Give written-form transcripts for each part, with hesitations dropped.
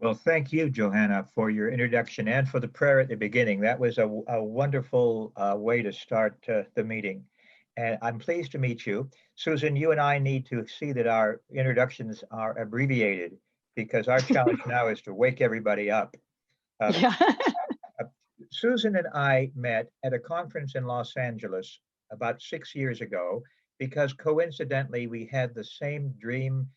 Well, thank you, Johanna, for your introduction and for the prayer at the beginning. That was a wonderful way to start the meeting. And I'm pleased to meet you. Susan, you and I need to see that our introductions are abbreviated because our challenge now is to wake everybody up. Uh, Yeah. uh, Susan and I met at a conference in Los Angeles about 6 years ago because coincidentally we had the same dream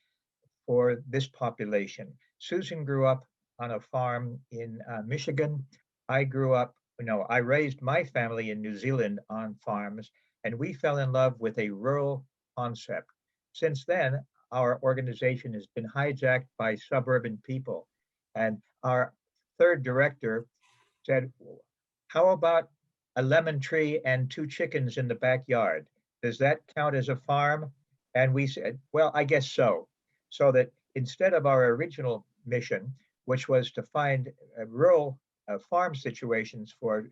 for this population. Susan grew up on a farm in Michigan. I grew up, no, I raised my family in New Zealand on farms, and we fell in love with a rural concept. Since then, our organization has been hijacked by suburban people. And our third director said, how about a lemon tree and two chickens in the backyard? Does that count as a farm? And we said, well, I guess so. So that instead of our original mission, which was to find rural farm situations for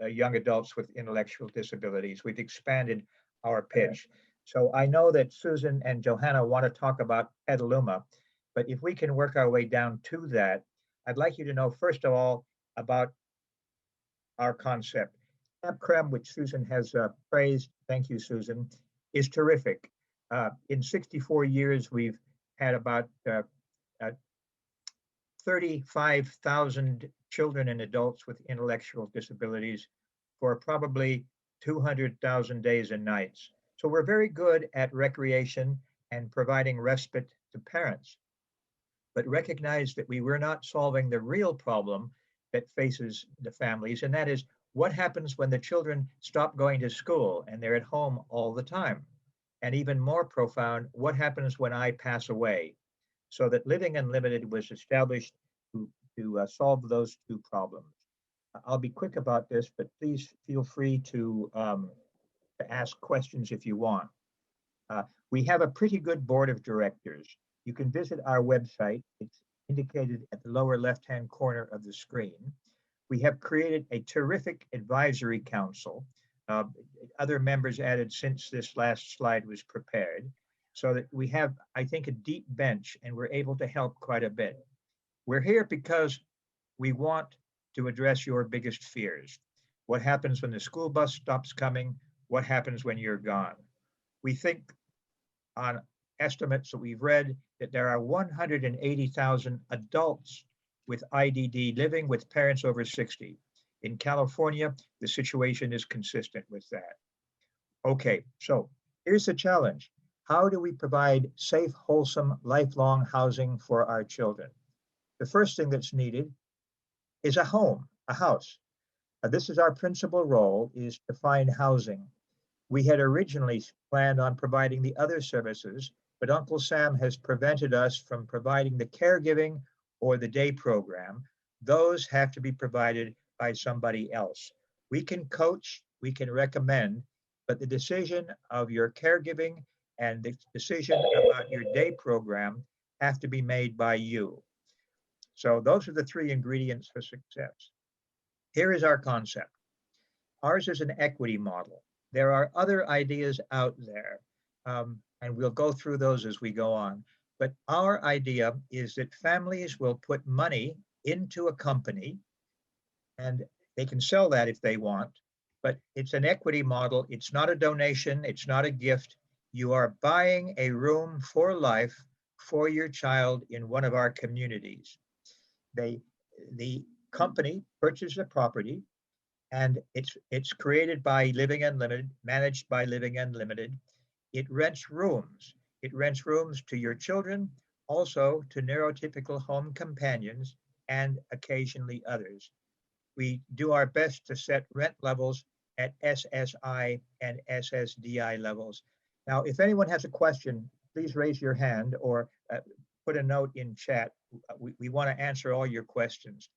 young adults with intellectual disabilities, we've expanded our pitch. So I know that Susan and Johanna want to talk about Petaluma, but if we can work our way down to that, I'd like you to know, first of all, about our concept. Camp Krem, which Susan has praised, thank you, Susan, is terrific. In 64 years, we've had about uh, 35,000 children and adults with intellectual disabilities for probably 200,000 days and nights. So we're very good at recreation and providing respite to parents, but recognize that we were not solving the real problem that faces the families, and that is what happens when the children stop going to school and they're at home all the time? And even more profound, what happens when I pass away? So that Living Unlimited was established to solve those two problems. I'll be quick about this, but please feel free to ask questions if you want. We have a pretty good board of directors. You can visit our website. It's indicated at the lower left-hand corner of the screen. We have created a terrific advisory council. Uh, Other members added since this last slide was prepared, so that we have, I think, a deep bench and we're able to help quite a bit. We're here because we want to address your biggest fears. What happens when the school bus stops coming? What happens when you're gone? We think on estimates that we've read that there are 180,000 adults with IDD living with parents over 60. In California, the situation is consistent with that. Okay, so here's the challenge. How do we provide safe, wholesome, lifelong housing for our children? The first thing that's needed is a home, a house. This is our principal role, is to find housing. We had originally planned on providing the other services, but Uncle Sam has prevented us from providing the caregiving or the day program. Those have to be provided by somebody else. We can coach, we can recommend, but the decision of your caregiving and the decision about your day program have to be made by you. So those are the three ingredients for success. Here is our concept. Ours is an equity model. There are other ideas out there, and we'll go through those as we go on. But our idea is that families will put money into a company, and they can sell that if they want, but it's an equity model. It's not a donation, it's not a gift. You are buying a room for life for your child in one of our communities. The company purchases the property, and it's created by Living Unlimited, managed by Living Unlimited. It rents rooms. It rents rooms to your children, also to neurotypical home companions, and occasionally others. We do our best to set rent levels at SSI and SSDI levels. Now, if anyone has a question, please raise your hand or put a note in chat. We want to answer all your questions.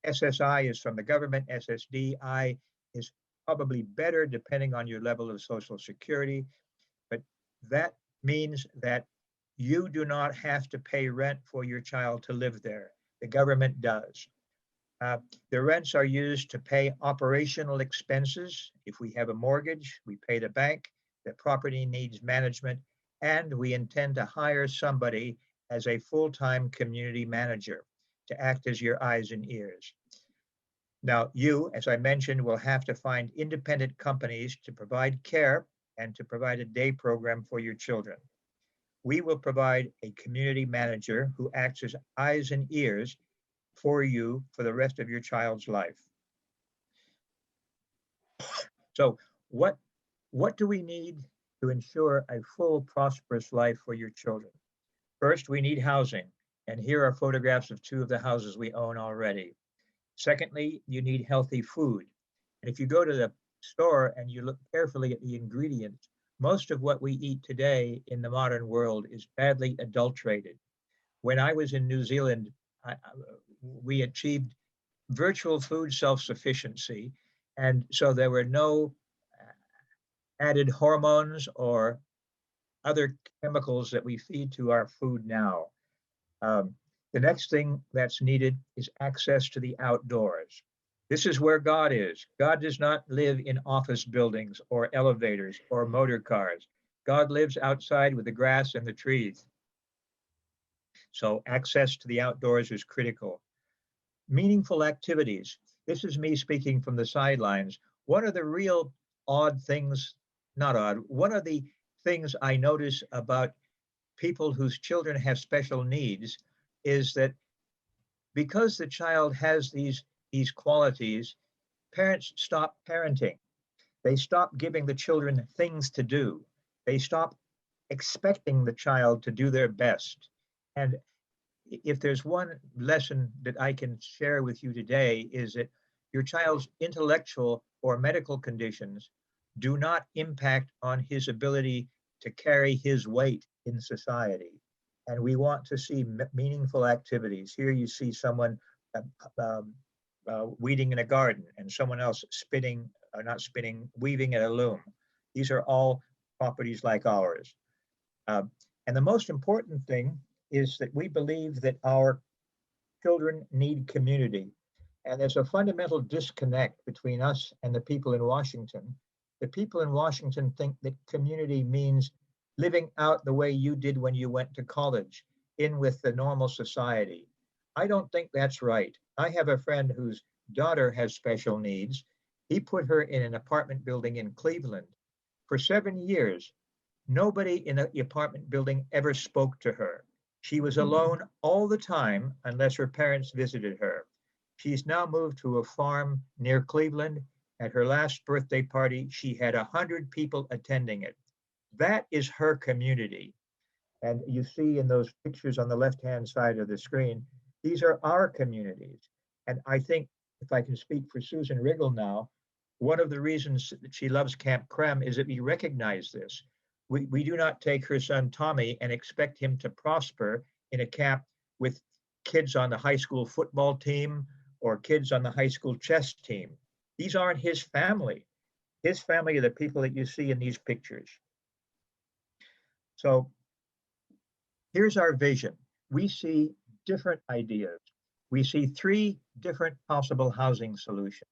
SSI is from the government. SSDI is probably better depending on your level of Social Security, but that means that you do not have to pay rent for your child to live there. The government does. The rents are used to pay operational expenses. If we have a mortgage, we pay the bank. The property needs management, and we intend to hire somebody as a full-time community manager. to act as your eyes and ears. Now, you, as I mentioned, will have to find independent companies to provide care and to provide a day program for your children. We will provide a community manager who acts as eyes and ears for you for the rest of your child's life. So what do we need to ensure a full, prosperous life for your children? First, we need housing. And here are photographs of two of the houses we own already. Secondly, you need healthy food. And if you go to the store and you look carefully at the ingredients, most of what we eat today in the modern world is badly adulterated. When I was in New Zealand, we achieved virtual food self-sufficiency. And so there were no added hormones or other chemicals that we feed to our food now. The next thing that's needed is access to the outdoors. This is where God is. God does not live in office buildings or elevators or motor cars. God lives outside with the grass and the trees. So access to the outdoors is critical. Meaningful activities. This is me speaking from the sidelines. One of the real odd things, not odd, one of the things I notice about people whose children have special needs is that because the child has these qualities, parents stop parenting. They stop giving the children things to do. They stop expecting the child to do their best. And if there's one lesson that I can share with you today is that your child's intellectual or medical conditions do not impact on his ability to carry his weight in society. And we want to see meaningful activities. Here you see someone weeding in a garden and someone else spinning, or not spinning, weaving at a loom. These are all properties like ours. And the most important thing is that we believe that our children need community. And there's a fundamental disconnect between us and the people in Washington. The people in Washington think that community means living out the way you did when you went to college, in with the normal society. I don't think that's right. I have a friend whose daughter has special needs. He put her in an apartment building in Cleveland. For 7 years, nobody in the apartment building ever spoke to her. She was alone all the time unless her parents visited her. She's now moved to a farm near Cleveland. At her last birthday party, she had 100 people attending it. That is her community. And you see in those pictures on the left-hand side of the screen, these are our communities. And I think, if I can speak for Susan Riggle now, one of the reasons that she loves Camp Krem is that we recognize this. We do not take her son Tommy and expect him to prosper in a camp with kids on the high school football team or kids on the high school chess team. These aren't his family. His family are the people that you see in these pictures. So here's our vision. We see different ideas. We see 3 different possible housing solutions.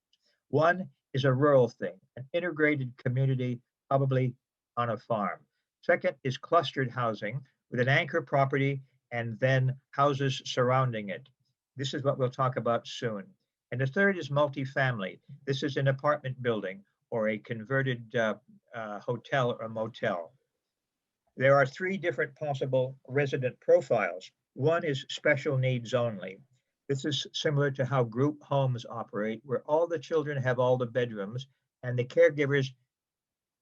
One is a rural thing, an integrated community, probably on a farm. Second is clustered housing with an anchor property and then houses surrounding it. This is what we'll talk about soon. And the third is multifamily. This is an apartment building or a converted hotel or motel. There are 3 different possible resident profiles. One is special needs only. This is similar to how group homes operate, where all the children have all the bedrooms and the caregivers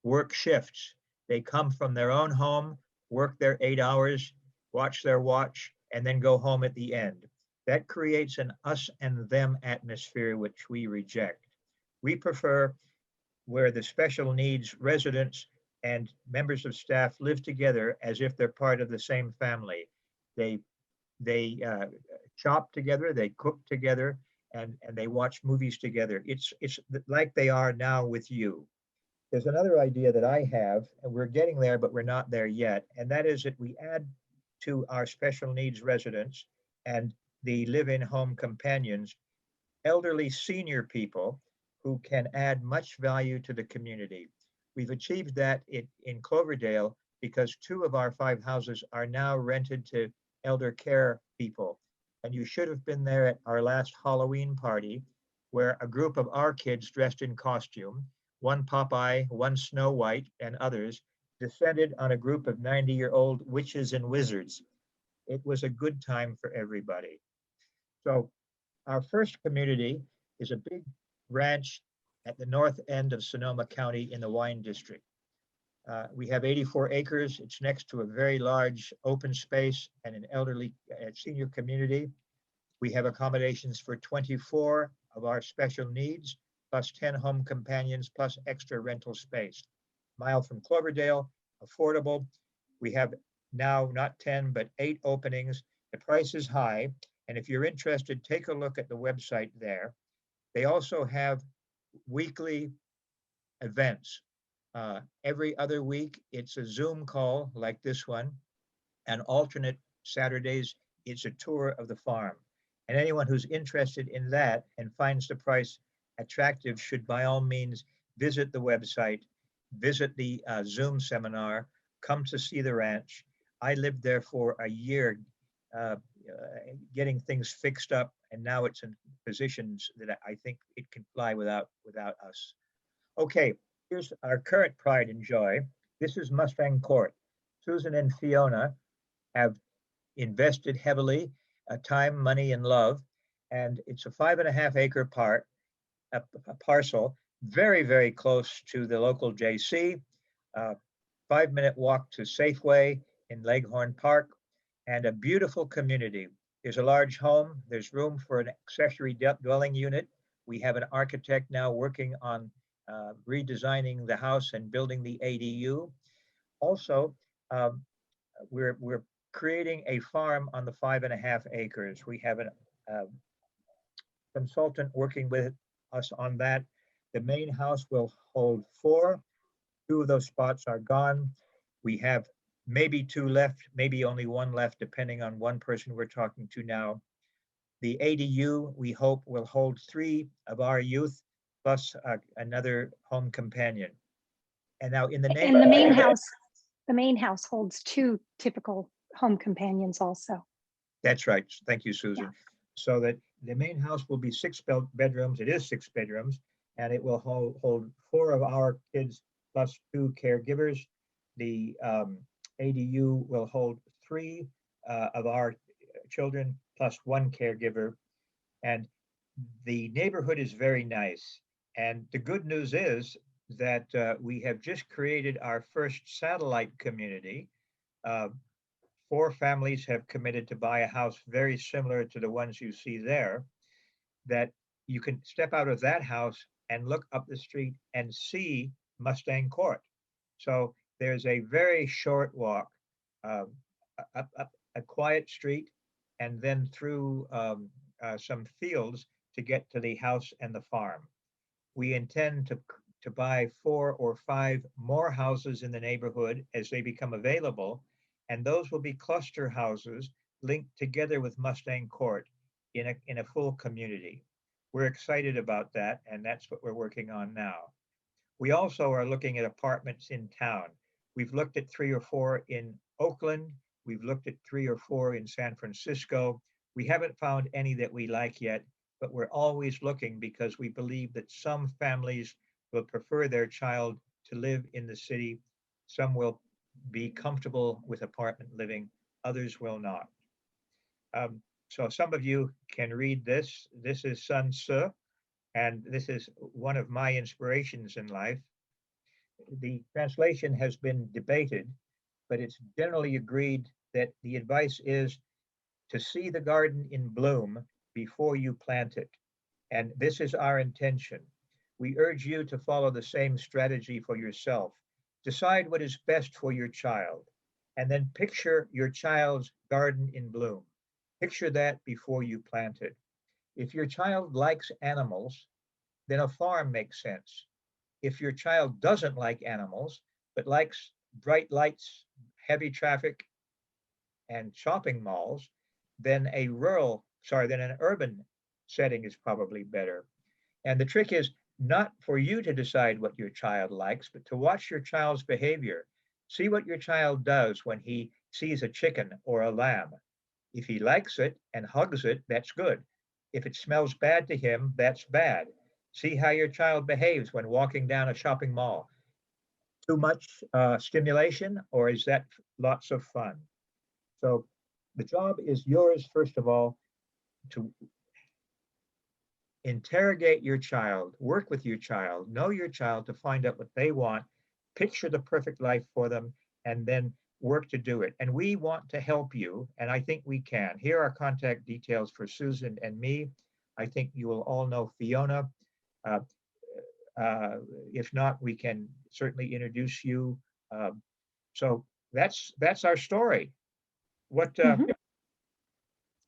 work shifts. They come from their own home, work their 8 hours, watch their watch, and then go home at the end. That creates an us and them atmosphere, which we reject. We prefer where the special needs residents and members of staff live together as if they're part of the same family. They shop together, they cook together, and they watch movies together. It's like they are now with you. There's another idea that I have, and we're getting there, but we're not there yet, and that is that we add to our special needs residents and the live-in home companions, elderly senior people who can add much value to the community. We've achieved that in Cloverdale because 2 of our 5 houses are now rented to elder care people. and you should have been there at our last Halloween party, where a group of our kids dressed in costume, one Popeye, one Snow White, and others, descended on a group of 90-year-old witches and wizards. It was a good time for everybody. So our first community is a big ranch at the north end of Sonoma County in the wine district. We have 84 acres. It's next to a very large open space and an elderly senior community. We have accommodations for 24 of our special needs, plus 10 home companions, plus extra rental space. Mile from Cloverdale, affordable. We have now not 10, but 8 openings. The price is high. And if you're interested, take a look at the website there. They also have weekly events. Every other week, it's a Zoom call like this one, and alternate Saturdays, it's a tour of the farm. And anyone who's interested in that and finds the price attractive should by all means visit the website, visit the Zoom seminar, come to see the ranch. I lived there for a year getting things fixed up, and now it's in positions that I think it can fly without us. Okay, here's our current pride and joy. This is Mustang Court. Susan and Fiona have invested heavily time, money, and love, and it's a 5.5 acre a parcel, very, very close to the local JC, 5-minute walk to Safeway in Leghorn Park, and a beautiful community. There's a large home. There's room for an accessory dwelling unit. We have an architect now working on redesigning the house and building the ADU. Also, we're creating a farm on the 5.5 acres. We have a consultant working with us on that. The main house will hold 4. 2 of those spots are gone. We have maybe 2 left, maybe only 1 left, depending on one person we're talking to now. The ADU, we hope, will hold 3 of our youth, plus another home companion. And now in the name and the main house holds 2 typical home companions also. That's right. Thank you, Susan. Yeah. So that the main house will be 6 bedrooms. It is 6 bedrooms, and it will hold 4 of our kids plus 2 caregivers. The ADU will hold 3 of our children plus 1 caregiver. And the neighborhood is very nice. And the good news is that we have just created our first satellite community. 4 families have committed to buy a house very similar to the ones you see there, that you can step out of that house and look up the street and see Mustang Court. So there's a very short walk up a quiet street and then through some fields to get to the house and the farm. We intend to buy 4 or 5 more houses in the neighborhood as they become available, and those will be cluster houses linked together with Mustang Court in a full community. We're excited about that, and that's what we're working on now. We also are looking at apartments in town. We've looked at 3 or 4 in Oakland. We've looked at 3 or 4 in San Francisco. We haven't found any that we like yet, but we're always looking because we believe that some families will prefer their child to live in the city. Some will be comfortable with apartment living, others will not. So some of you can read this. This is Sun Tzu, and this is one of my inspirations in life. The translation has been debated, but it's generally agreed that the advice is to see the garden in bloom before you plant it. And this is our intention. We urge you to follow the same strategy for yourself. Decide what is best for your child, and then picture your child's garden in bloom. Picture that before you plant it. If your child likes animals, then a farm makes sense. If your child doesn't like animals, but likes bright lights, heavy traffic, and shopping malls, then an urban setting is probably better. And the trick is not for you to decide what your child likes, but to watch your child's behavior. See what your child does when he sees a chicken or a lamb. If he likes it and hugs it, that's good. If it smells bad to him, that's bad. See how your child behaves when walking down a shopping mall. Too much stimulation, or is that lots of fun? So the job is yours, first of all, to interrogate your child, work with your child, know your child to find out what they want, picture the perfect life for them, and then work to do it. And we want to help you, and I think we can. Here are contact details for Susan and me. I think you will all know Fiona. Uh, uh, if not, we can certainly introduce you. Uh, so that's our story. What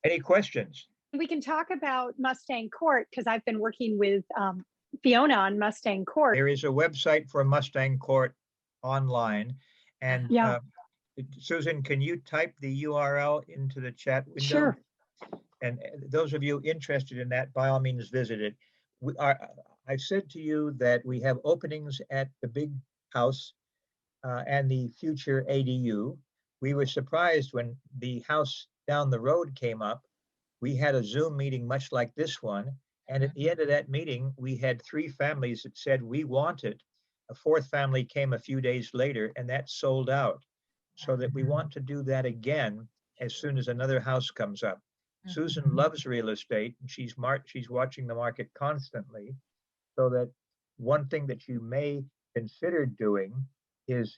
any questions? We can talk about Mustang Court because I've been working with Fiona on Mustang Court. There is a website for Mustang Court online. And Yeah. Susan, can you type the URL into the chat window? Sure. And those of you interested in that, by all means, visit it. I said to you that we have openings at the big house and the future ADU. We were surprised when the house down the road came up. We had a Zoom meeting much like this one. And at the end of that meeting, we had 3 families that said we want it. A 4th family came a few days later, and that sold out. So that we want to do that again as soon as another house comes up. Susan loves real estate, and she's watching the market constantly. So that one thing that you may consider doing is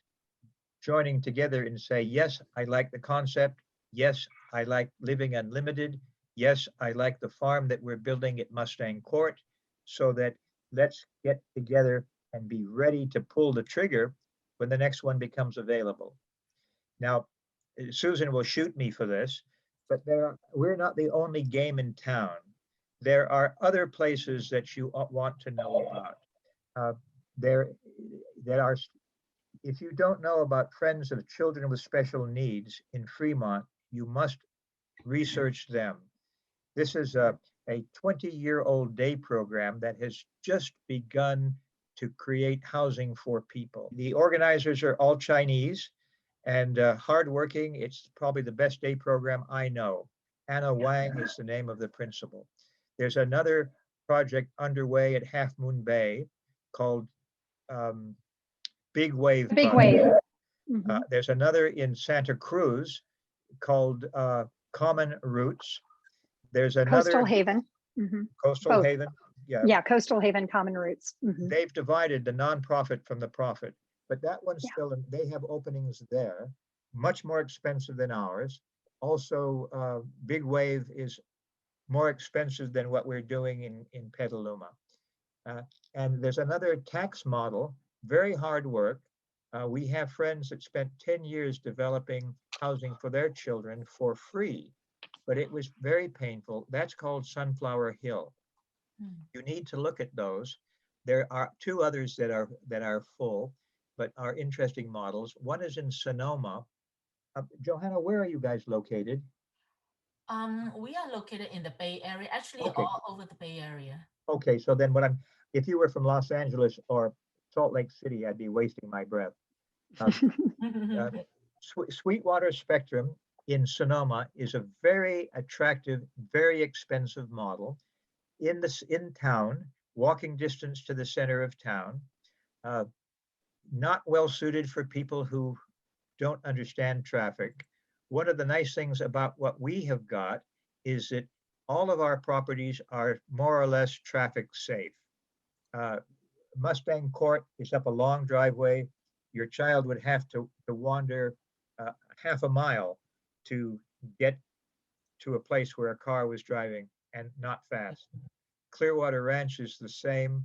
joining together and say, yes, I like the concept. Yes, I like living unlimited. Yes, I like the farm that we're building at Mustang Court, so that let's get together and be ready to pull the trigger when the next one becomes available. Now, Susan will shoot me for this, but we're not the only game in town. There are other places that you want to know about. If you don't know about Friends of Children with Special Needs in Fremont, you must research them. This is a 20-year-old day program that has just begun to create housing for people. The organizers are all Chinese and hardworking. It's probably the best day program I know. Anna Wang is the name of the principal. There's another project underway at Half Moon Bay called Big Wave. Big Wave. There's another in Santa Cruz called Common Roots. There's another Coastal Haven. Coastal Both. Haven. Yeah, Coastal Haven, Common Roots. They've divided the nonprofit from the profit, but that one's still in, they have openings there, much more expensive than ours. Also, Big Wave is more expensive than what we're doing in Petaluma. And there's another tax model, very hard work. We have friends that spent 10 years developing housing for their children for free, but it was very painful. That's called Sunflower Hill. You need to look at those. There are 2 others that are full, but are interesting models. One is in Sonoma. Johanna, where are you guys located? We are located in the Bay Area, actually all over the Bay Area. Okay, so then if you were from Los Angeles or Salt Lake City, I'd be wasting my breath. Sweetwater Spectrum in Sonoma is a very attractive, very expensive model in town, walking distance to the center of town. Not well suited for people who don't understand traffic. One of the nice things about what we have got is that all of our properties are more or less traffic safe. Mustang Court is up a long driveway. Your child would have to wander half a mile to get to a place where a car was driving, and not fast. Clearwater Ranch is the same.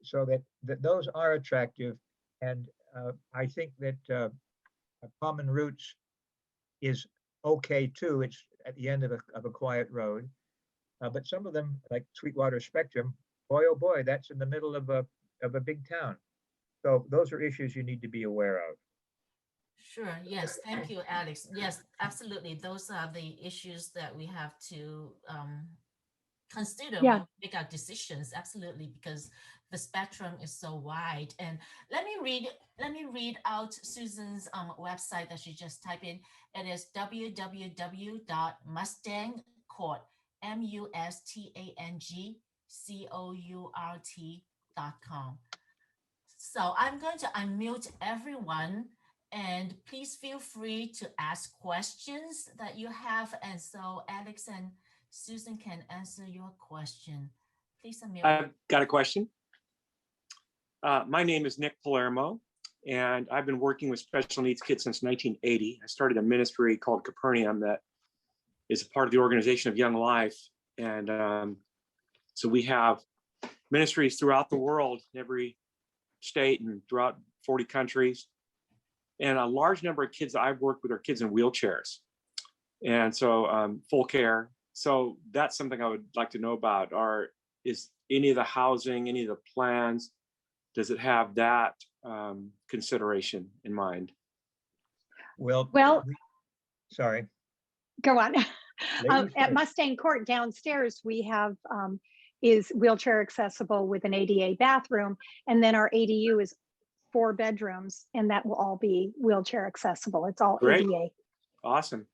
So that those are attractive. And I think that Common Roots is okay too. It's at the end of a quiet road. But some of them, like Sweetwater Spectrum, boy, oh boy, that's in the middle of a big town. So those are issues you need to be aware of. Sure. Yes. Thank you, Alex. Yes, absolutely. Those are the issues that we have to consider Yeah. when we make our decisions. Absolutely, because the spectrum is so wide. And let me read out Susan's website that she just typed in. It is www.mustangcourt, mustangcourt.com. So I'm going to unmute everyone, and please feel free to ask questions that you have. And so Alex and Susan can answer your question. Please unmute. I've got a question. My name is Nick Palermo, and I've been working with special needs kids since 1980. I started a ministry called Capernaum that is a part of the Organization of Young Life. And so we have ministries throughout the world, every state and throughout 40 countries. And a large number of kids that I've worked with are kids in wheelchairs. And so full care. So that's something I would like to know about. Is any of the housing, any of the plans, does it have that consideration in mind? Well, sorry. Go on. Ladies At first. Mustang Court downstairs, we have is wheelchair accessible with an ADA bathroom, and then our ADU is 4 bedrooms, and that will all be wheelchair accessible. It's all Great. ADA. Awesome.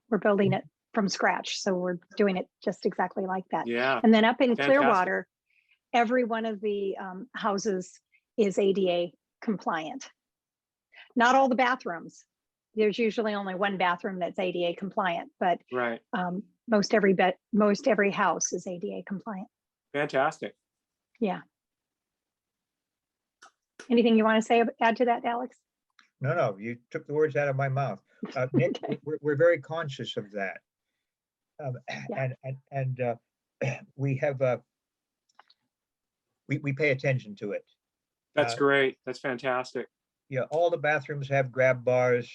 We're building it from scratch, so we're doing it just exactly like that. Yeah. And then up in Fantastic. Clearwater, every one of the houses is ADA compliant. Not all the bathrooms. There's usually only one bathroom that's ADA compliant, but Right. most every house is ADA compliant. Fantastic. Yeah. Anything you want to add to that, Alex? No, you took the words out of my mouth. Nick, Okay. we're very conscious of that. Yeah. And we have, we pay attention to it. That's great. That's fantastic. Yeah, all the bathrooms have grab bars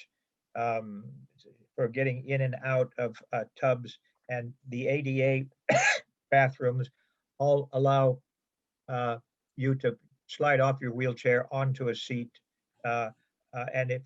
for getting in and out of tubs, and the ADA bathrooms all allow you to slide off your wheelchair onto a seat. And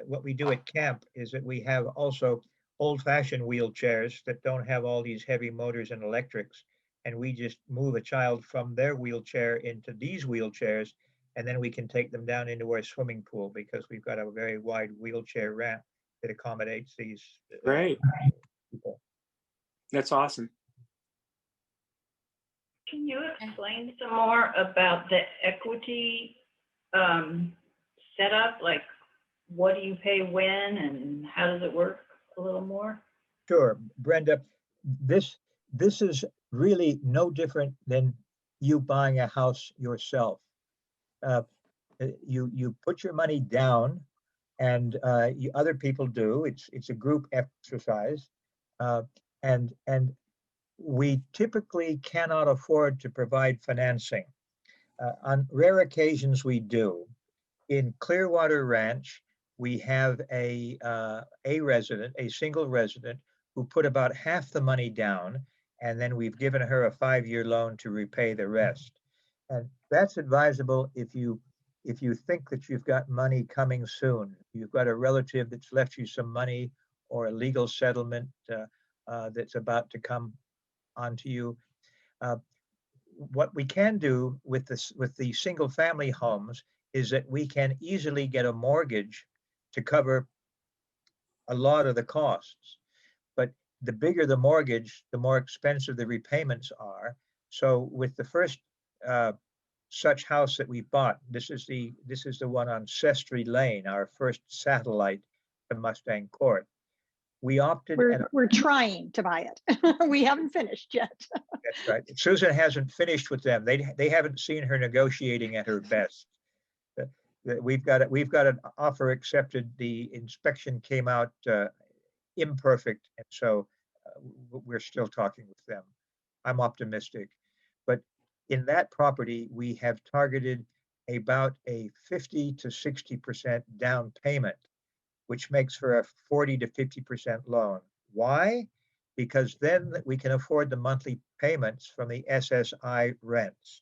what we do at camp is that we have also old-fashioned wheelchairs that don't have all these heavy motors and electrics, and we just move a child from their wheelchair into these wheelchairs, and then we can take them down into our swimming pool because we've got a very wide wheelchair ramp that accommodates these Great. people. That's awesome. Can you explain some more about the equity setup? Like, what do you pay when and how does it work a little more? Sure, Brenda, this is really no different than you buying a house yourself. You put your money down, and other people do. It's a group exercise, and we typically cannot afford to provide financing. On rare occasions, we do. In Clearwater Ranch, we have a single resident, who put about half the money down, and then we've given her a 5-year loan to repay the rest. And that's advisable if you think that you've got money coming soon. You've got a relative that's left you some money, or a legal settlement that's about to come onto you. What we can do with the single family homes is that we can easily get a mortgage to cover a lot of the costs. But the bigger the mortgage, the more expensive the repayments are. So with the first such house that we bought, this is the one on Sestry Lane, our first satellite to Mustang Court. We opted. We're trying to buy it. We haven't finished yet. That's right. Susan hasn't finished with them. They haven't seen her negotiating at her best. We've got an offer accepted. The inspection came out imperfect, and so we're still talking with them. I'm optimistic, but in that property we have targeted about a 50 to 60% down payment, which makes for a 40 to 50% loan. Why? Because then we can afford the monthly payments from the SSI rents.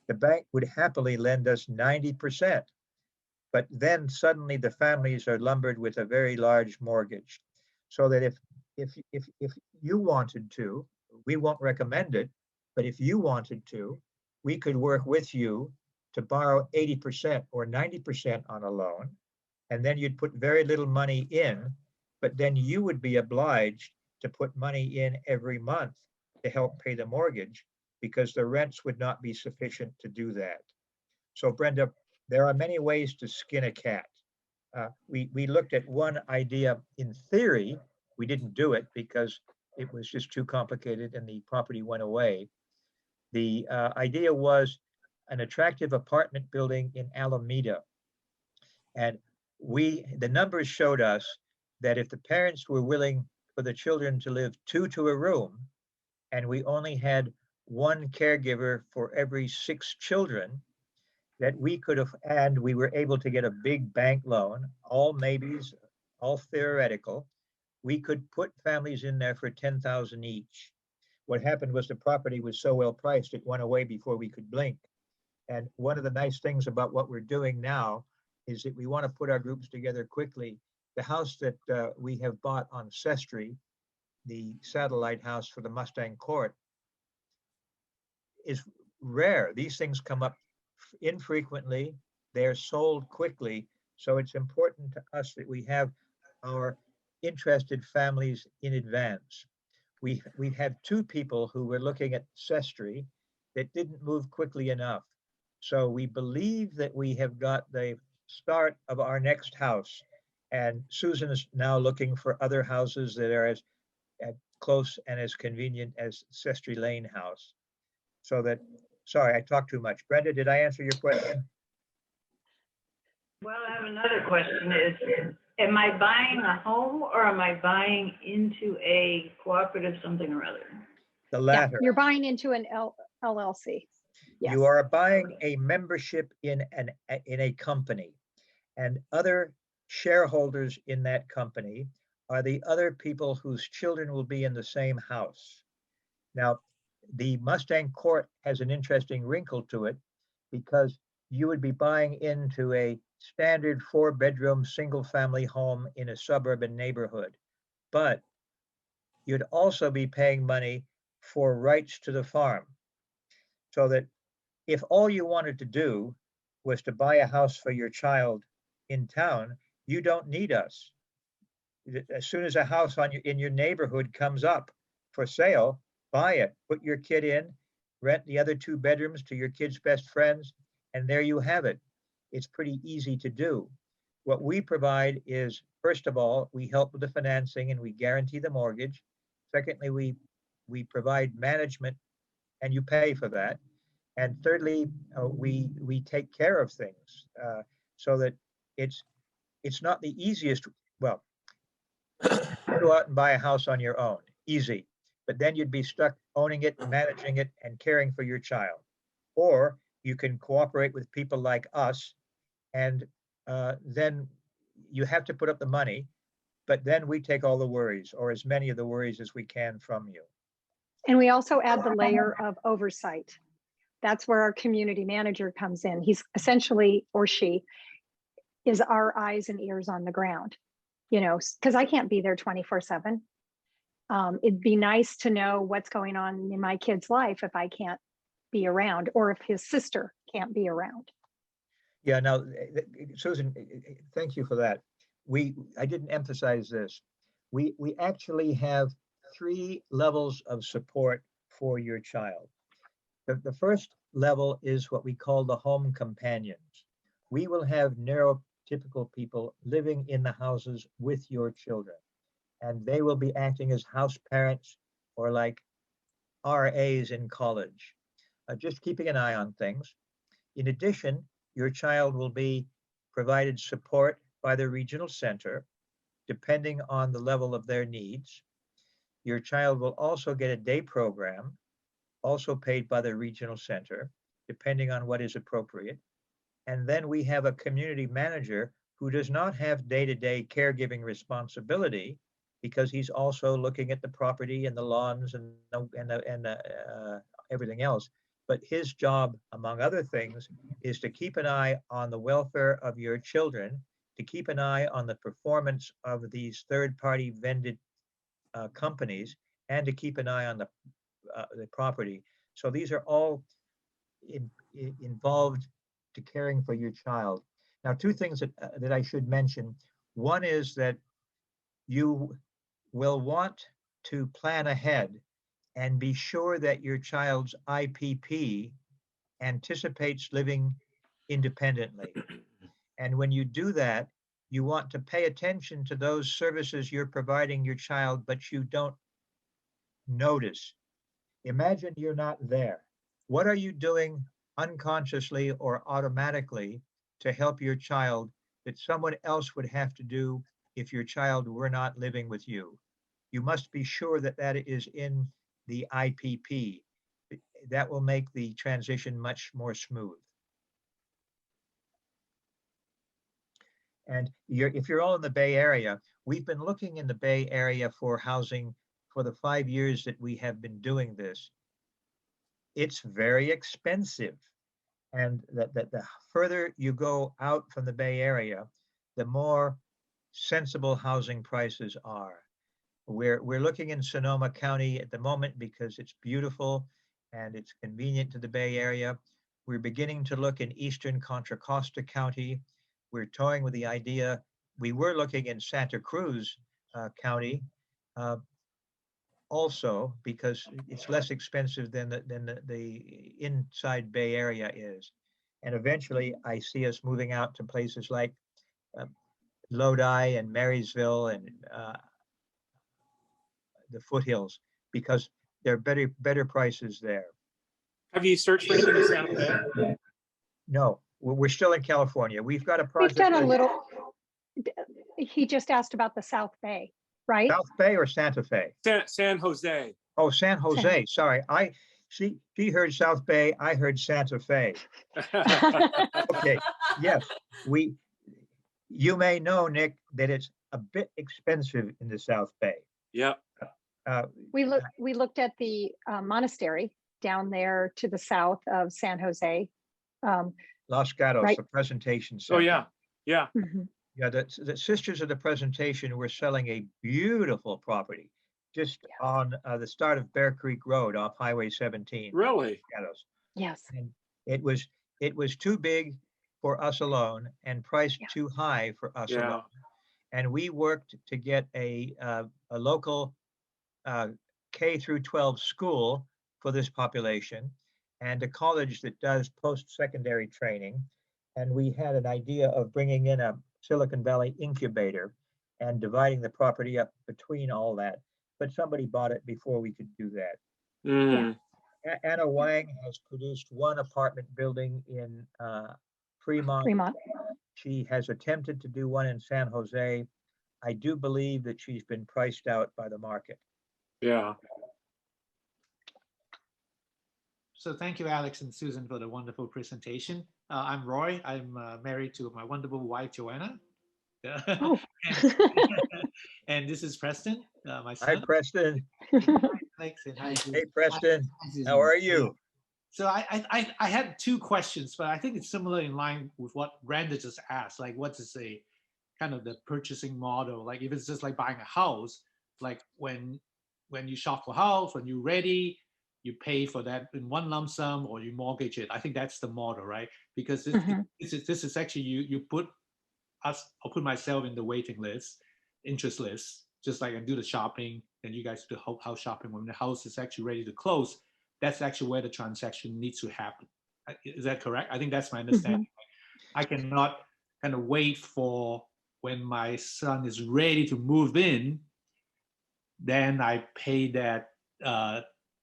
The bank would happily lend us 90%, but then suddenly the families are lumbered with a very large mortgage. So that if you wanted to, We won't recommend it, but if you wanted to, we could work with you to borrow 80% or 90% on a loan, and then you'd put very little money in, but then you would be obliged to put money in every month to help pay the mortgage, because the rents would not be sufficient to do that. So Brenda, there are many ways to skin a cat. We looked at one idea in theory. We didn't do it because it was just too complicated and the property went away. The idea was an attractive apartment building in Alameda. And the numbers showed us that if the parents were willing for the children to live 2 to a room, and we only had 1 caregiver for every 6 children, that we could have, and we were able to get a big bank loan, all maybes, all theoretical. We could put families in there for 10,000 each. What happened was the property was so well priced, it went away before we could blink. And one of the nice things about what we're doing now is that we want to put our groups together quickly. The house that we have bought on Sestri, the satellite house for the Mustang Court, is rare. These things come up infrequently. They're sold quickly. So it's important to us that we have our interested families in advance. We had 2 people who were looking at Sestri that didn't move quickly enough. So we believe that we have got the start of our next house. And Susan is now looking for other houses that are as close and as convenient as Sestri Lane House. So that, sorry, I talked too much. Brenda, did I answer your question? Well, I have another question is, am I buying a home or am I buying into a cooperative something or other? The Yeah, latter. you're buying into an LLC. Yes. You are buying a membership in a company, and other shareholders in that company are the other people whose children will be in the same house. Now, the Mustang Court has an interesting wrinkle to it, because you would be buying into a standard 4-bedroom single-family home in a suburban neighborhood, but you'd also be paying money for rights to the farm. So that if all you wanted to do was to buy a house for your child in town, you don't need us. As soon as a house in your neighborhood comes up for sale, buy it, put your kid in, rent the other 2 bedrooms to your kid's best friends, and there you have it. It's pretty easy to do. What we provide is, first of all, we help with the financing and we guarantee the mortgage. Secondly, we provide management and you pay for that. And thirdly, we take care of things so that it's not the easiest. Well, go out and buy a house on your own, easy, but then you'd be stuck owning it, managing it, and caring for your child. Or you can cooperate with people like us, and then you have to put up the money, but then we take all the worries, or as many of the worries as we can from you. And we also add the layer of oversight. That's where our community manager comes in. He's essentially, or she, is our eyes and ears on the ground, you know, because I can't be there 24/7. It'd be nice to know what's going on in my kid's life if I can't be around, or if his sister can't be around. Yeah, now, Susan, thank you for that. I didn't emphasize this. We actually have 3 levels of support for your child. The first level is what we call the home companions. We will have neurotypical people living in the houses with your children, and they will be acting as house parents or like RAs in college, just keeping an eye on things. In addition, your child will be provided support by the regional center, depending on the level of their needs. Your child will also get a day program, also paid by the regional center, depending on what is appropriate. And then we have a community manager who does not have day-to-day caregiving responsibility, because he's also looking at the property and the lawns and everything else. But his job, among other things, is to keep an eye on the welfare of your children, to keep an eye on the performance of these third-party vended companies, and to keep an eye on the the property. So these are all involved to caring for your child. Now, two things that I should mention. One is that you will want to plan ahead and be sure that your child's IPP anticipates living independently. And when you do that, you want to pay attention to those services you're providing your child, but you don't notice. Imagine you're not there. What are you doing unconsciously or automatically to help your child that someone else would have to do if your child were not living with you? You must be sure that that is in the IPP. That will make the transition much more smooth. And if you're all in the Bay Area, we've been looking in the Bay Area for housing for the 5 years that we have been doing this. It's very expensive. And the further you go out from the Bay Area, the more sensible housing prices are. We're looking in Sonoma County at the moment because it's beautiful and it's convenient to the Bay Area. We're beginning to look in eastern Contra Costa County. We're toying with the idea. We were looking in Santa Cruz County also because it's less expensive than the inside Bay Area is. And eventually I see us moving out to places like Lodi and Marysville and the foothills because there are better prices there. Have you searched for anything in Santa Fe? No, we're still in California. We've got a project. We've done a little. He just asked about the South Bay, right? South Bay or Santa Fe? San Jose. Oh, San Jose. Sorry, she heard South Bay. I heard Santa Fe. Okay. Yes, you may know, Nick, that it's a bit expensive in the South Bay. Yep. We looked at the monastery down there to the south of San Jose. Los Gatos, Right. the presentation center. Oh yeah. Yeah. Mhm. Yeah, the Sisters of the Presentation were selling a beautiful property just on the start of Bear Creek Road off Highway 17. Really? Gatos. Yes. And it was too big for us alone and priced Yeah. too high for us Yeah. alone. And we worked to get a local K through 12 school for this population and a college that does post-secondary training. And we had an idea of bringing in a Silicon Valley incubator and dividing the property up between all that. But somebody bought it before we could do that. Mm. Anna Wang has produced one apartment building in Fremont. She has attempted to do one in San Jose. I do believe that she's been priced out by the market. Yeah. So thank you, Alex and Susan, for the wonderful presentation. I'm Roy. I'm married to my wonderful wife, Joanna. Oh. And this is Preston, my Hi, son. Preston. Alex, and hi, Hey, Preston. hi, Susan. How are you? So I had two questions, but I think it's similar in line with what Randa just asked. Like, what is a kind of the purchasing model? Like, if it's just like buying a house, like when you shop for a house, when you're ready, you pay for that in one lump sum or you mortgage it. I think that's the model, right? Because this is actually you put us, I'll put myself in the waiting list, interest list, just like I do the shopping, and you guys do the house shopping. When the house is actually ready to close, that's actually where the transaction needs to happen. Is that correct? I think that's my understanding. I cannot kind of wait for when my son is ready to move in, then I pay that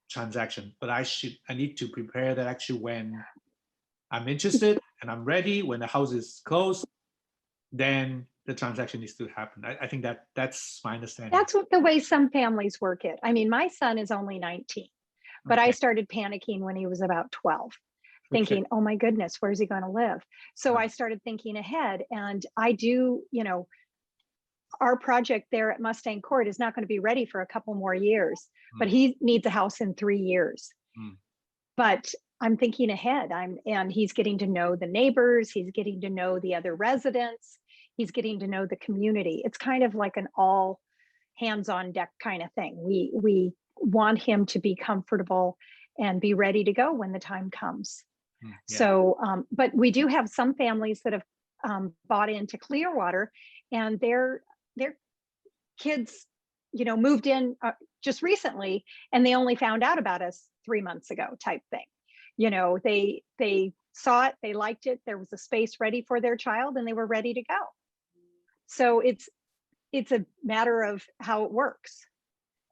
transaction. But I need to prepare that actually when I'm interested and I'm ready, when the house is closed, then the transaction needs to happen. I think that's my understanding. That's the way some families work it. I mean, my son is only 19, but I started panicking when he was about 12, thinking, oh my goodness, where's he going to live? So I started thinking ahead, and I do, our project there at Mustang Court is not going to be ready for a couple more years, but he needs a house in 3 years. But I'm thinking ahead. And he's getting to know the neighbors. He's getting to know the other residents. He's getting to know the community. It's kind of like an all hands on deck kind of thing. want him to be comfortable and be ready to go when the time comes. Yeah. So, but we do have some families that have bought into Clearwater, and their kids, moved in just recently, and they only found out about us 3 months ago, type thing. They saw it, they liked it, there was a space ready for their child, and they were ready to go. So it's a matter of how it works.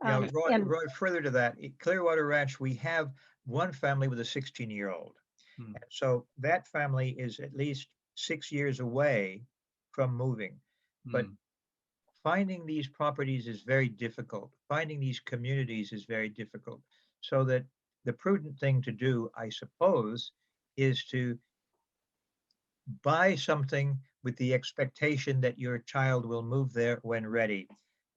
Yeah, Roy, And further to that, at Clearwater Ranch, we have one family with a 16-year-old. Hmm. So that family is at least 6 years away from moving. But Mm. finding these properties is very difficult. Finding these communities is very difficult. So that the prudent thing to do, I suppose, is to buy something with the expectation that your child will move there when ready.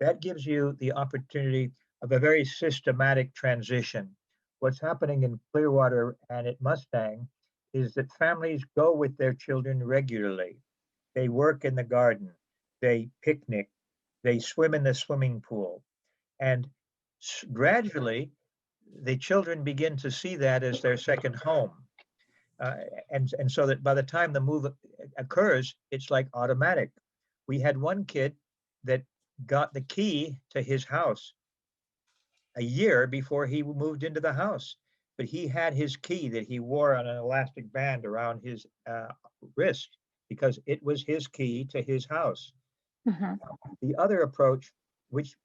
That gives you the opportunity of a very systematic transition. What's happening in Clearwater and at Mustang is that families go with their children regularly. They work in the garden, they picnic, they swim in the swimming pool, and gradually the children begin to see that as their second home. Uh, and so that by the time the move occurs, it's like automatic. We had one kid that got the key to his house a year before he moved into the house, but he had his key that he wore on an elastic band around his wrist because it was his key to his house. mhm. The other approach, which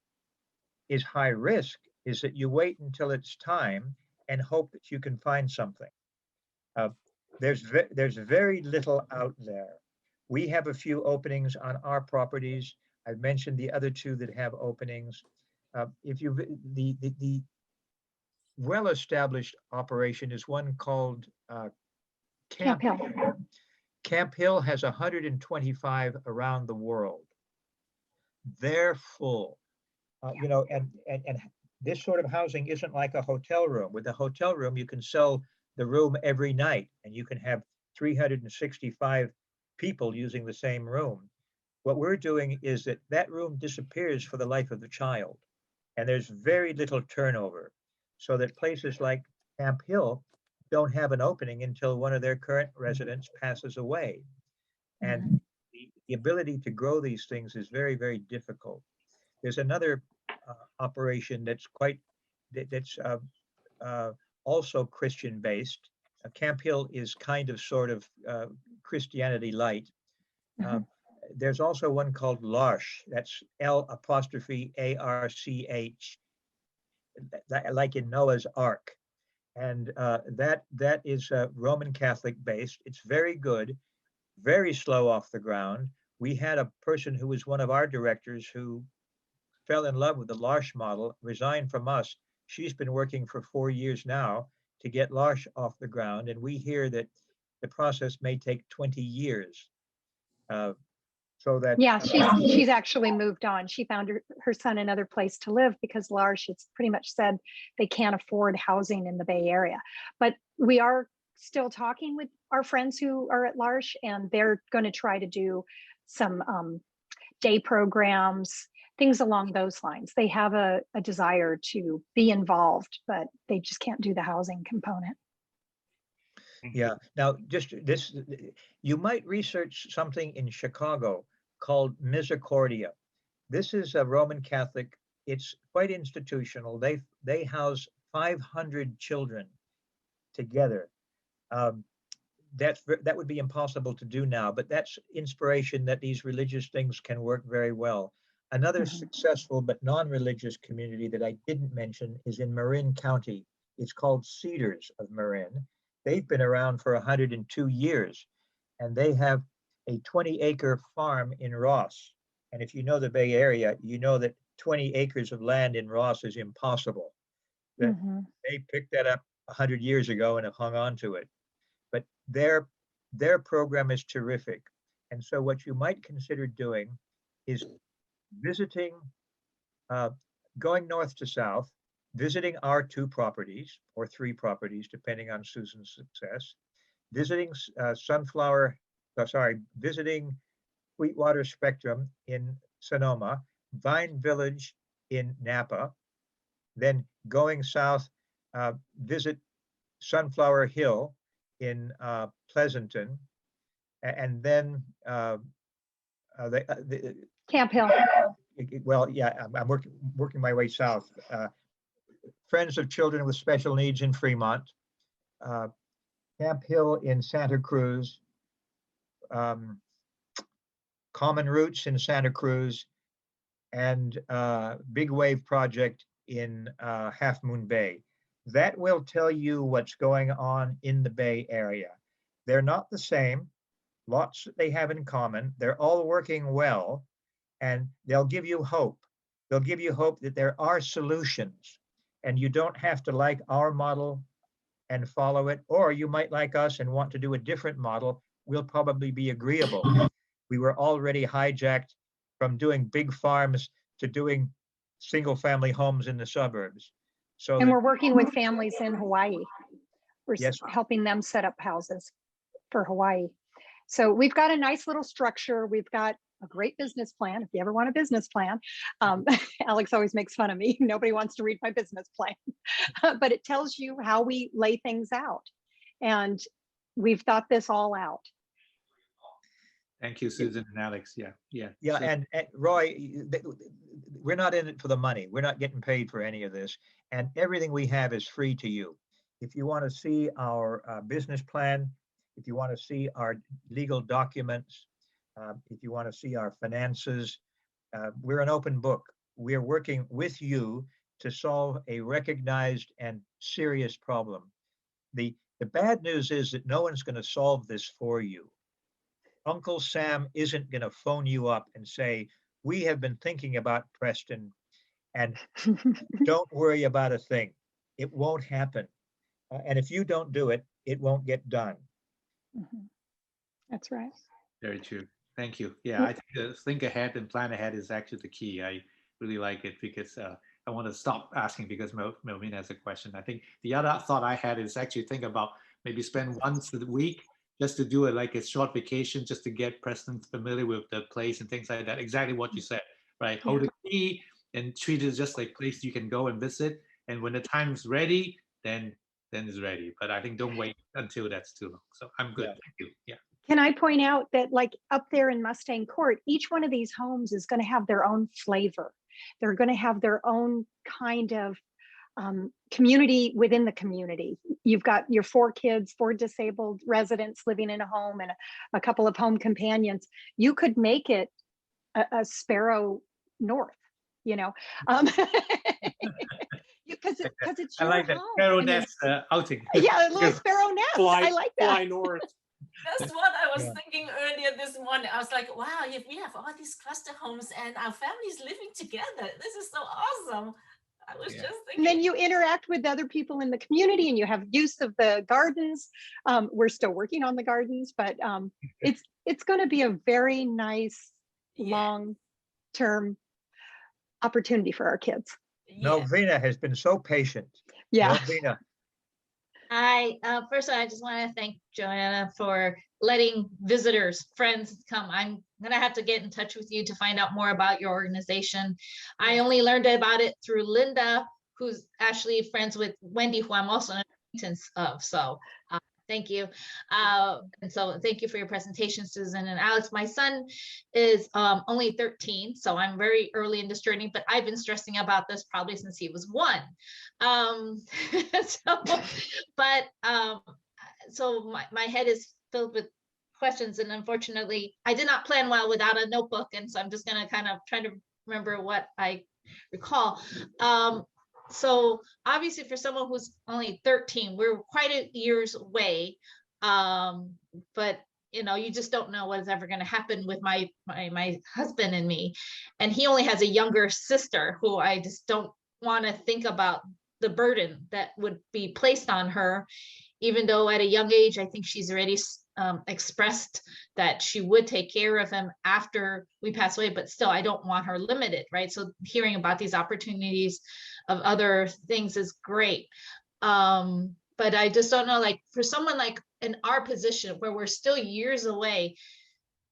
is high risk, is that you wait until it's time and hope that you can find something. Uh, there's very little out there. We have a few openings on our properties. I've mentioned the other two that have openings. If you the well-established operation is one called Camp Hill. Camp Hill has 125 around the world. They're full. And this sort of housing isn't like a hotel room. With a hotel room, you can sell the room every night and you can have 365 people using the same room. What we're doing is that room disappears for the life of the child, and there's very little turnover, so that places like Camp Hill don't have an opening until one of their current residents passes away. And the ability to grow these things is very, very difficult. There's another operation that's also Christian based. Camp Hill is kind of sort of Christianity light. There's also one called L'Arche. That's L'Arch, like in Noah's Ark. And that is Roman Catholic based. It's very good, very slow off the ground. We had a person who was one of our directors who fell in love with the L'Arche model, resigned from us. She's been working for 4 years now to get L'Arche off the ground, and we hear that the process may take 20 years. Yeah, she's actually moved on. She found her son another place to live because L'Arche has pretty much said they can't afford housing in the Bay Area. But we are still talking with our friends who are at L'Arche, and they're going to try to do some day programs, things along those lines. They have a desire to be involved, but they just can't do the housing component. Yeah. Now, just this, you might research something in Chicago called Misericordia. This is a Roman Catholic. It's quite institutional. They house 500 children together. That would be impossible to do now, but that's inspiration that these religious things can work very well. Another successful but non-religious community that I didn't mention is in Marin County. It's called Cedars of Marin. They've been around for 102 years, and they have a 20-acre farm in Ross. And if you know the Bay Area, you know that 20 acres of land in Ross is impossible. That they picked that up 100 years ago and have hung on to it. But their program is terrific. And so what you might consider doing is visiting, going north to south, visiting our 2 properties or 3 properties, depending on Susan's success, visiting visiting Sweetwater Spectrum in Sonoma, Vine Village in Napa, then going south, visit Sunflower Hill in Pleasanton, and then Camp Hill. well, yeah, I'm working my way south. Friends of Children with Special Needs in Fremont, Camp Hill in Santa Cruz, Common Roots in Santa Cruz, and Big Wave Project in Half Moon Bay. That will tell you what's going on in the Bay Area. They're not the same. Lots that they have in common. They're all working well, and they'll give you hope. They'll give you hope that there are solutions, and you don't have to like our model and follow it, or you might like us and want to do a different model. We'll probably be agreeable. We were already hijacked from doing big farms to doing single-family homes in the suburbs. So And we're working with families in Hawaii. We're Yes. helping them set up houses for Hawaii. So we've got a nice little structure. We've got a great business plan. If you ever want a business plan, Alex always makes fun of me. Nobody wants to read my business plan, but it tells you how we lay things out. And we've thought this all out. Thank you, Susan and Alex. Yeah, yeah. Yeah, So- and Roy, we're not in it for the money. We're not getting paid for any of this. And everything we have is free to you. If you want to see our business plan, if you want to see our legal documents, if you want to see our finances, we're an open book. We're working with you to solve a recognized and serious problem. The bad news is that no one's going to solve this for you. Uncle Sam isn't going to phone you up and say, we have been thinking about Preston and don't worry about a thing. It won't happen. And if you don't do it, it won't get done. That's right. Very true. Thank you. Yeah, I think think ahead and plan ahead is actually the key. I really like it because I want to stop asking because Melvin has a question. I think the other thought I had is actually think about maybe spend once a week just to do it like a short vacation, just to get Preston familiar with the place and things like that. Exactly what you said, right? Hold the key and treat it just like a place you can go and visit. And when the time's ready, then it's ready. But I think don't wait until that's too long. So I'm good. Yeah. Thank you. Yeah. Can I point out that like up there in Mustang Court, each one of these homes is going to have their own flavor. They're going to have their own kind of community within the community. You've got your 4 kids, 4 disabled residents living in a home and a couple of home companions. You could make it a Sparrow North, you know, because it's I your like that home. Sparrow I mean, nest outing. yeah, a little Sparrow nest. I like that. Fly north. That's what I was Yeah. thinking earlier this morning. I was like, wow, if we have all these cluster homes and our families living together, this is so awesome. I was Yeah. just And thinking. then you interact with other people in the community and you have use of the gardens. We're still working on the gardens, but it's going to be a very nice Yeah. long-term opportunity for our kids. Yeah. Melvina has been so patient. Yeah. Melvina, Hi, first of all, I just want to thank Joanna for letting visitors, friends come. I'm gonna have to get in touch with you to find out more about your organization. I only learned about it through Linda, who's actually friends with Wendy, who I'm also an acquaintance of. So thank you. And so thank you for your presentation, Susan and Alex. My son is only 13, so I'm very early in this journey, but I've been stressing about this probably since he was 1. So my head is filled with questions, and unfortunately, I did not plan well without a notebook, and so I'm just gonna kind of try to remember what I recall. So obviously for someone who's only 13, we're quite a years away. But you know, you just don't know what is ever going to happen with my husband and me. And he only has a younger sister who I just don't want to think about the burden that would be placed on her, even though at a young age, I think she's already expressed that she would take care of him after we pass away, but still, I don't want her limited, right? So hearing about these opportunities of other things is great. But I just don't know, like for someone like in our position where we're still years away,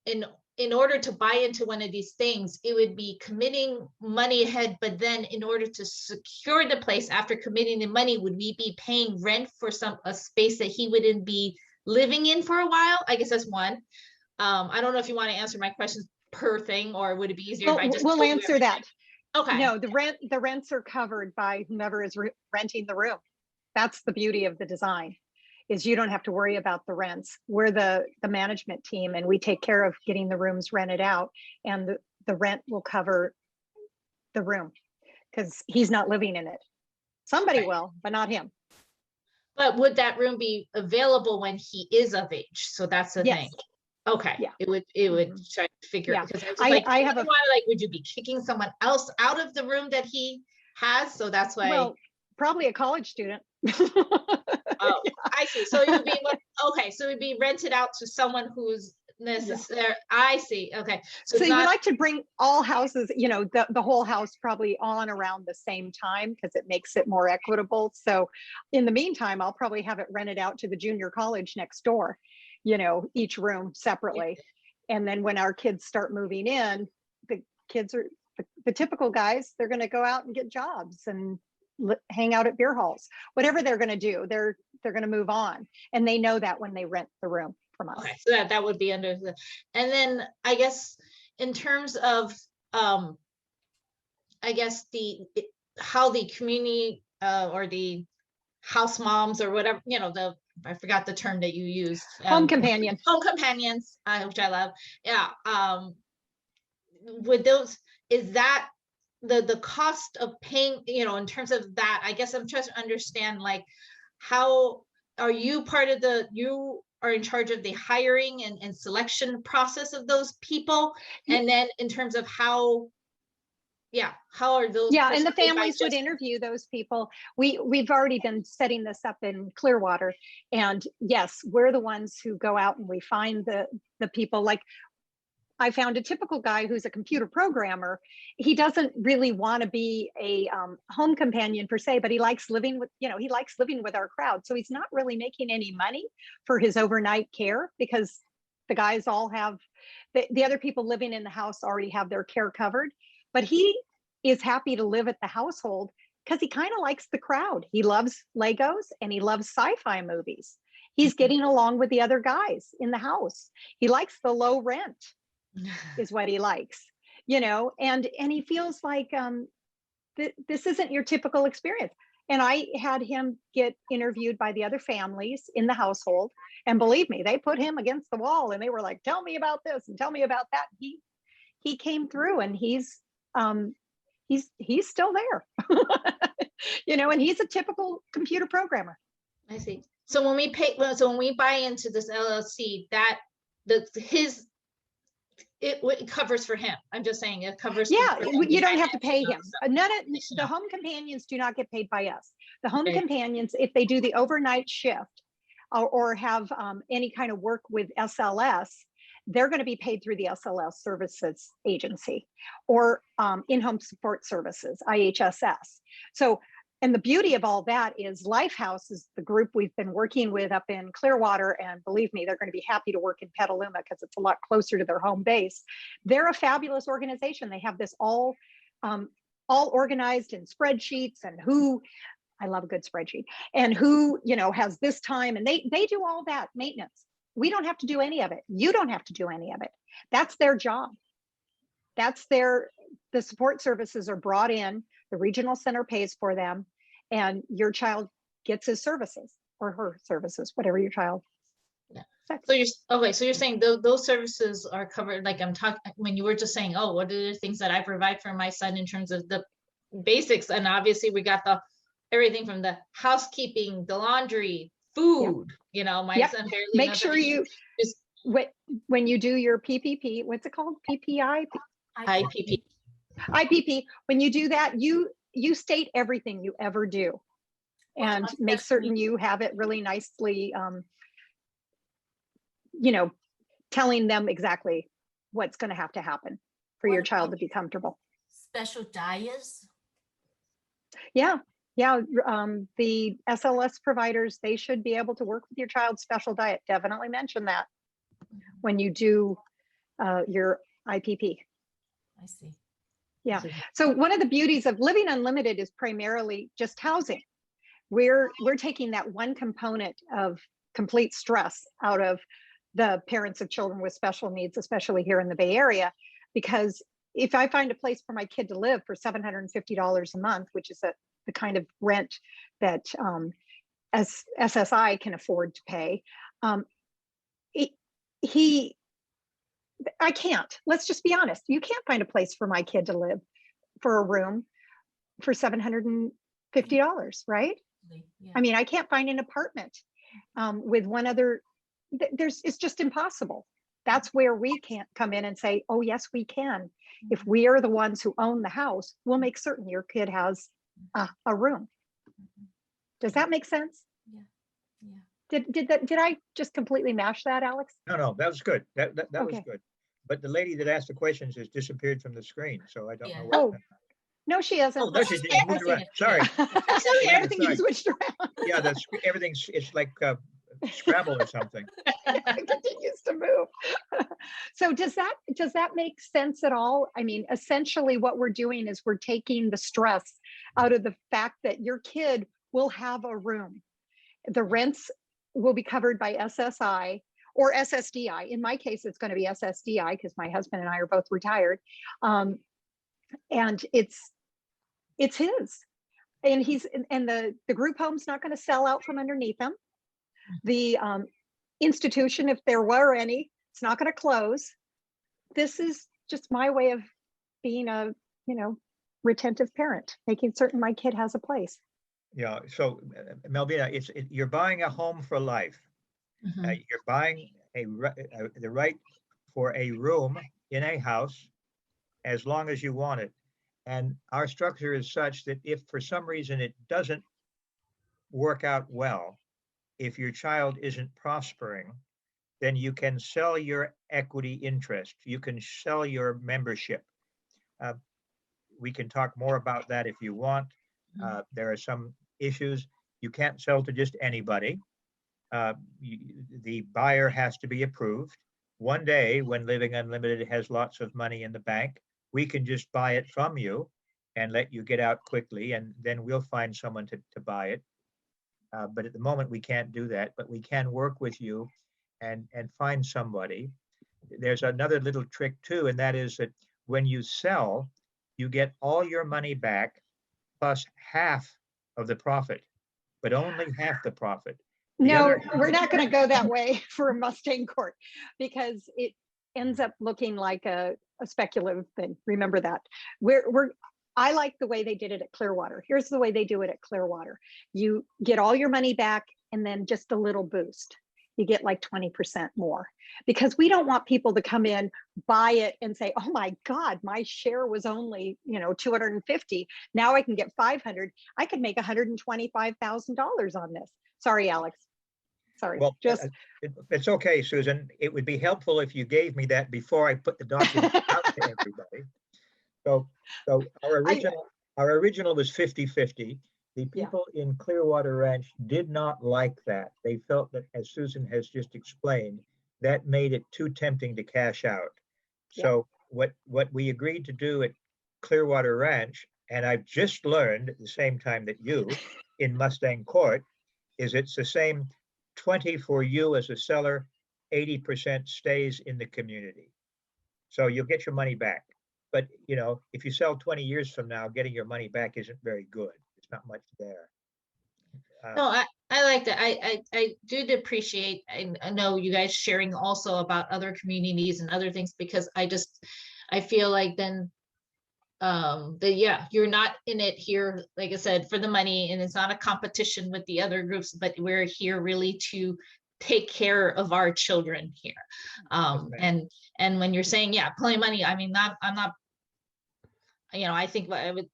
in in order to buy into one of these things, it would be committing money ahead, but then in order to secure the place after committing the money, would we be paying rent for a space that he wouldn't be living in for a while? I guess that's one. I don't know if you want to answer my questions per thing, or would it be easier if I just We'll told you answer that. everything? Okay. No, the rents are covered by whomever is renting the room. That's the beauty of the design, is you don't have to worry about the rents. We're the management team, and we take care of getting the rooms rented out, and the rent will cover the room because he's not living in it. Somebody Okay. will, but not him. But would that room be available when he is of age? So that's the Yes. thing. Okay. Yeah. It would try to figure Yeah. because I was I- like, I have a- otherwise, like, would you be kicking someone else out of the room that he has? So that's why. Well, probably a college student. Oh, I see. So it would be okay. So it would be rented out to someone who's necessary. I see. Okay. So it's we not, like to bring all houses, the whole house probably on around the same time because it makes it more equitable. So in the meantime, I'll probably have it rented out to the junior college next door, each room separately. And then when our kids start moving in, the kids are the typical guys, they're going to go out and get jobs and hang out at beer halls, whatever they're going to do, they're going to move on. And they know that when they rent the room from us. okay. So that would be under the, and then I guess in terms of, I guess how the community or the house moms or whatever, I forgot the term that you used. Home companion. Home companions, which I love. Yeah. With those, is that the cost of paying, in terms of that, I guess I'm trying to understand, like, how are you you are in charge of the hiring and selection process of those people? And then in terms of how are those? Yeah, and the persons paid by families would just- interview those people. We've already been setting this up in Clearwater, and yes, we're the ones who go out and we find the people. Like, I found a typical guy who's a computer programmer. He doesn't really want to be a home companion per se, but he likes living with our crowd. So he's not really making any money for his overnight care because the guys all have the other people living in the house already have their care covered. But he is happy to live at the household because he kind of likes the crowd. He loves Legos and he loves sci-fi movies. He's getting along with the other guys in the house. He likes the low rent. Is what he likes, and he feels like this isn't your typical experience. And I had him get interviewed by the other families in the household, and believe me, they put him against the wall and they were like, tell me about this and tell me about that. He came through, and he's still there. And he's a typical computer programmer. I see. So when we buy into this LLC, it covers for him. I'm just saying it covers. Yeah, for him. you don't have to pay him. None of Additional. the home companions do not get paid by us. The home Okay. companions, if they do the overnight shift or have any kind of work with SLS, they're going to be paid through the SLS services agency or in-home support services, IHSS. So, and the beauty of all that is Lifehouse is the group we've been working with up in Clearwater. And believe me, they're going to be happy to work in Petaluma because it's a lot closer to their home base. They're a fabulous organization. They have this all organized in spreadsheets and I love a good spreadsheet, and who, has this time, and they do all that maintenance. We don't have to do any of it. You don't have to do any of it. That's their job. The support services are brought in, the regional center pays for them, and your child gets his services or her services, whatever your child. Yeah. says. So you're saying those services are covered, like I'm talking, when you were just saying, oh, what are the things that I provide for my son in terms of the basics? And obviously we got everything from the housekeeping, the laundry, food, my Yep. son barely Make knows sure anything. when you do your PPP, what's it called? PPI? IPP. IPP, when you do that, you state everything you ever do and What's make that certain mean? you have it really nicely, telling them exactly what's going to have to happen for your What child to about be comfortable. special diets? Yeah. The SLS providers, they should be able to work with your child's special diet. Definitely mention that when you do your IPP. I see. Yeah. So one of the beauties of living unlimited is primarily just housing. We're taking that one component of complete stress out of the parents of children with special needs, especially here in the Bay Area, because if I find a place for my kid to live for $750 a month, which is the kind of rent that SSI can afford to pay, I can't. Let's just be honest. You can't find a place for my kid to live for a room for $750, right? Yeah. I mean, I can't find an apartment with one other. It's just impossible. That's where we can't come in and say, oh, yes, we can. If we are the ones who own the house, we'll make certain your kid has a room. Does that make sense? Yeah. Did I just completely mash that, Alex? No, that was good. That was Okay. good. But the lady that asked the questions has disappeared from the screen, so I don't Yeah. know. Oh, no, she hasn't. Oh, there she did. Moved around. Sorry. Everything Sorry. is switched around. Yeah, everything's, it's like Scrabble or something. It continues to move. So does that make sense at all? I mean, essentially what we're doing is we're taking the stress out of the fact that your kid will have a room. The rents will be covered by SSI or SSDI. In my case, it's going to be SSDI because my husband and I are both retired. And it's his. And the group home's not going to sell out from underneath him. The institution, if there were any, it's not going to close. This is just my way of being a, retentive parent, making certain my kid has a place. Yeah. So Melvina, you're buying a home for life. You're buying the right for a room in a house as long as you want it. And our structure is such that if for some reason it doesn't work out well, if your child isn't prospering, then you can sell your equity interest. You can sell your membership. We can talk more about that if you want. There are some issues. You can't sell to just anybody. The buyer has to be approved. One day when Living Unlimited has lots of money in the bank, we can just buy it from you and let you get out quickly, and then we'll find someone to buy it. But at the moment, we can't do that, but we can work with you and find somebody. There's another little trick too, and that is that when you sell, you get all your money back plus half of the profit, but only half the profit. No, we're not going to go that way for a Mustang Court because it ends up looking like a speculative thing. Remember that. I like the way they did it at Clearwater. Here's the way they do it at Clearwater. You get all your money back and then just a little boost. You get like 20% more because we don't want people to come in, buy it and say, oh my God, my share was only, $250. Now I can get 500. I could make $125,000 on this. Sorry, Alex. Sorry. Well, it's okay, Susan. It would be helpful if you gave me that before I put the document out to everybody. So our original was 50-50. The people in Clearwater Ranch did not like that. They felt that, as Susan has just explained, that made it too tempting to cash out. So what we agreed to do at Clearwater Ranch, and I've just learned at the same time that you in Mustang Court, is it's the same 20 for you as a seller, 80% stays in the community. So you'll get your money back. But, if you sell 20 years from now, getting your money back isn't very good. There's not much there. No, I like that. I did appreciate, I know you guys sharing also about other communities and other things, because I feel like then you're not in it here, like I said, for the money, and it's not a competition with the other groups, but we're here really to take care of our children here. And when you're saying, plenty of money, I mean, I'm not, I think I would,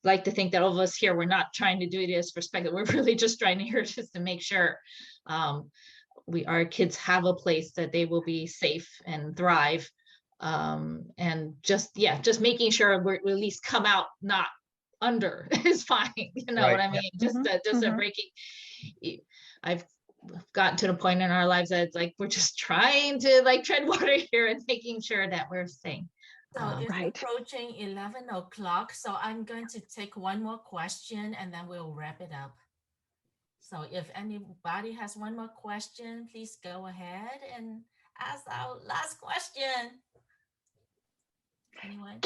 like to think that all of us here, we're not trying to do this for speculative. We're really just trying to here just to make sure our kids have a place that they will be safe and thrive. And just making sure we at least come out not under is fine. You know what I mean? Just a breaking. gotten to the point in our lives that it's like we're just trying to like tread water here and making sure that we're staying. So it's Right. approaching 11 o'clock. So I'm going to take one more question and then we'll wrap it up. So if anybody has one more question, please go ahead and ask our last question. Anyone?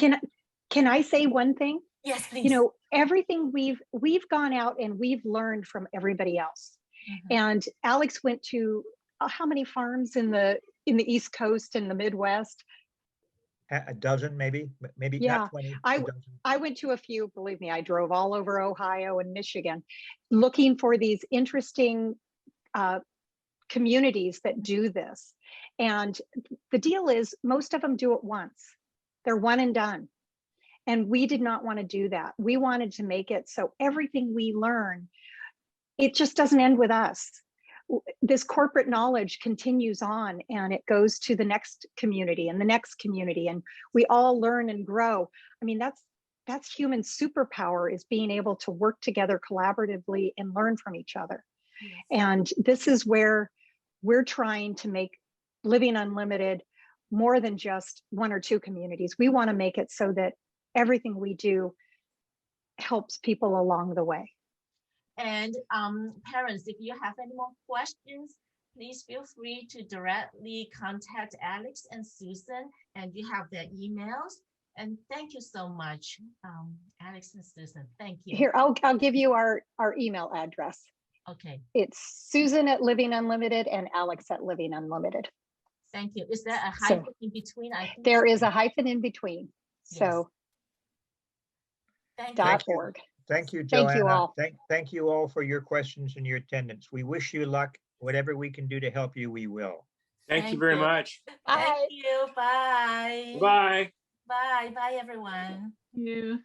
Can I say one thing? Yes, please. You know, everything we've gone out and we've learned from everybody else. Mhm. And Alex went to how many farms in the East Coast and the Midwest? A dozen, maybe Yeah, not 20, I a dozen. I went to a few, believe me, I drove all over Ohio and Michigan looking for these interesting communities that do this. And the deal is most of them do it once. They're one and done. And we did not want to do that. We wanted to make it so everything we learn, it just doesn't end with us. This corporate knowledge continues on and it goes to the next community and the next community, and we all learn and grow. I mean, that's human superpower, is being able to work together collaboratively and learn from each other. Yes. And this is where we're trying to make Living Unlimited more than just one or two communities. We want to make it so that everything we do helps people along the way. And parents, if you have any more questions, please feel free to directly contact Alex and Susan, and you have their emails. And thank you so much, Alex and Susan. Thank you. Here, I'll give you our email address. Okay, It's Susan at Living Unlimited and Alex at Living Unlimited. thank you. Is there a So, hyphen in between? I think There is a hyphen in between. So Thank you. .org. Thank you, Thank Joanna. you all. Thank you all for your questions and your attendance. We wish you luck. Whatever we can do to help you, we will. Thank you Thank very you. much. Bye. Thank you. Bye. Bye. Bye. Bye, everyone. You.